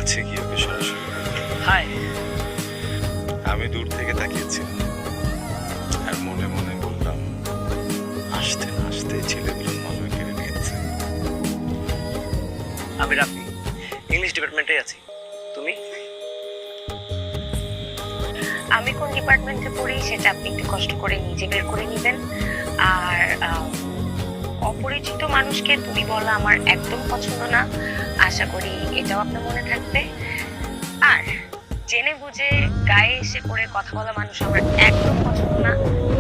কাছে গিয়ে ওকে সরাসরি হাই। আমি দূর থেকে তাকিয়েছিলাম আর মনে মনে বললাম, আসতে না আসতে ছেলেগুলো মালয় কেড়ে নিয়েছে। আমি রাফি, ইংলিশ ডিপার্টমেন্টে আছি। তুমি? আমি কোন ডিপার্টমেন্টে পড়ি সেটা আপনি একটু কষ্ট করে নিজে বের করে নেবেন। আর অপরিচিত মানুষকে তুমি বলা আমার একদম পছন্দ না, আশা করি এটাও আপনার মনে থাকবে। আর জেনে বুঝে গায়ে এসে পড়ে কথা বলা মানুষ আমার একদম পছন্দ না,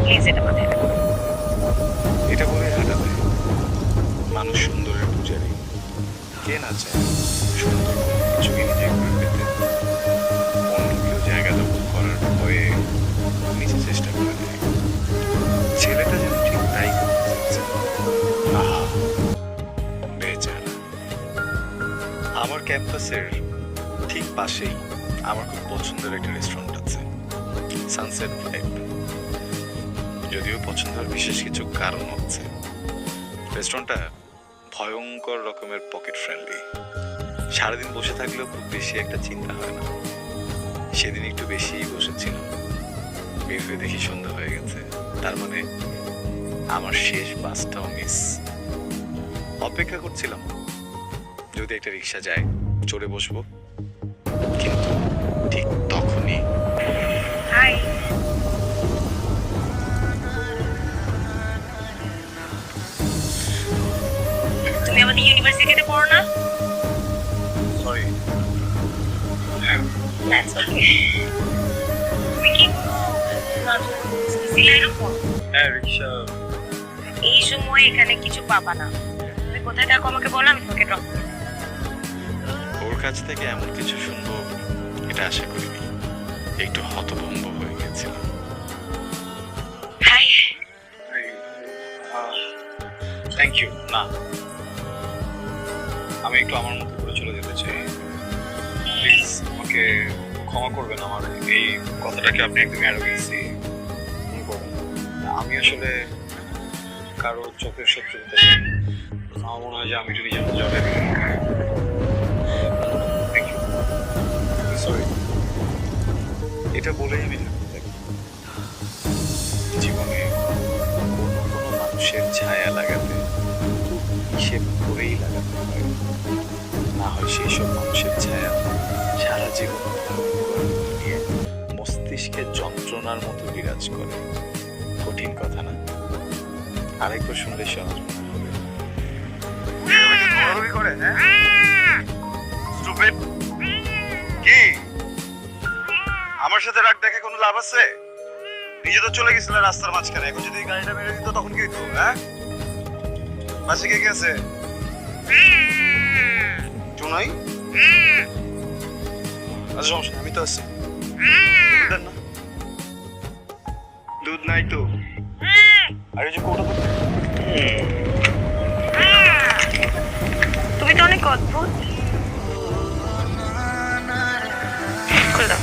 প্লিজ এটা মাথায় রাখবেন। এটা বলে হাঁটাবে মানুষ সুন্দরের পূজারী, কে না চায় সুন্দর কোনো কিছুকে নিজে করে পেতে। অন্য কেউ জায়গা দখল করার ভয়ে নিজে চেষ্টা করে দেয়। ছেলেটা যেন ঠিক তাই করতে চাইছে। আহা বেচারা। আমার ক্যাম্পাসের ঠিক পাশেই আমার খুব পছন্দের একটা রেস্টুরেন্ট আছে, সানসেট ভাইব। যদিও পছন্দের বিশেষ কিছু কারণ হচ্ছে রেস্টুরেন্টটা ভয়ঙ্কর রকমের পকেট ফ্রেন্ডলি। সারাদিন বসে থাকলেও খুব বেশি একটা চিন্তা হয় না। সেদিন একটু বেশিই বসেছিল, বের হয়ে দেখি সন্ধ্যা হয়ে গেছে। তার মানে আমার শেষ বাসটাও মিস। অপেক্ষা করছিলাম যদি একটা রিক্সা যায় চড়ে বসবো, কিন্তু ঠিক তখনই হাই। তুমি আমাদের ইউনিভার্সিটিতে পড়ো না? সরি। That's okay. তুমি কি সিলাই রাখো? হ্যাঁ রিক্সা। এই সময় এখানে কিছু পাবা না। তুমি কোথায় থাকো আমাকে বলো, আমি তোমাকে ড্রপ করে দেব। ওর কাছ থেকে এমন কিছু শুনবো এটা আশা করিনি। একটু হতভম্ব হয়ে গেছিলাম। হাই। Thank you. না, আমি একটু আমার মতো করে চলে যেতে চাই। প্লিজ আমাকে ক্ষমা করবেন, আমার এই কথাটাকে আপনি একদম অ্যারোগেন্সি মনে করবেন। আমি আসলে কারো চোখের শত্রু হতে চাই। আমার মনে হয় যে আমি যদি যেন জবে থ্যাংক ইউ। সরি। এটা বলেই আমি জীবনে কোনো কোনো মানুষের ছায়া লাগাতে হিসেব করেই লাগাতে হয়, না হয় সেই সব মানুষের ছায়া সারা জীবন নিয়ে মস্তিষ্কে যন্ত্রণার মতো বিরাজ করে। কঠিন কথা না? আরেকবার শুনলে সহজ মনে হবে। করে কি আমার সাথে রাগ দেখে কোনো লাভ আছে? নিজে তো চলে গেছিল রাস্তার মাঝখানে, এখন যদি গাড়িটা মেরে দিত তখন কি হইতো? হ্যাঁ, বাসে কে গেছে? চুনাই? আচ্ছা সমস্যা, আমি তো আছি। দেন না, দুধ নাই তো। আর এই যে কোটা তো তুমি তো অনেক অদ্ভুত। খুলে দাও।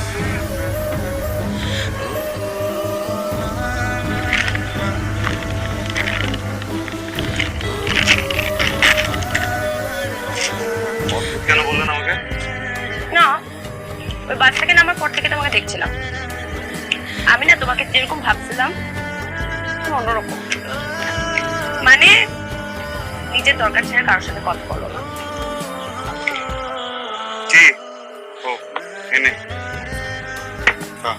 কেন বললেন আমাকে? না, ওই বাস থেকে নামার পর থেকে তোমাকে দেখছিলাম। আমি না তোমাকে যেরকম ভাবছিলাম তুমি অন্যরকম। মানে নিজের দরকার ছেড়ে কারোর সাথে কথা বলো না। কি? ও এনে। হ্যাঁ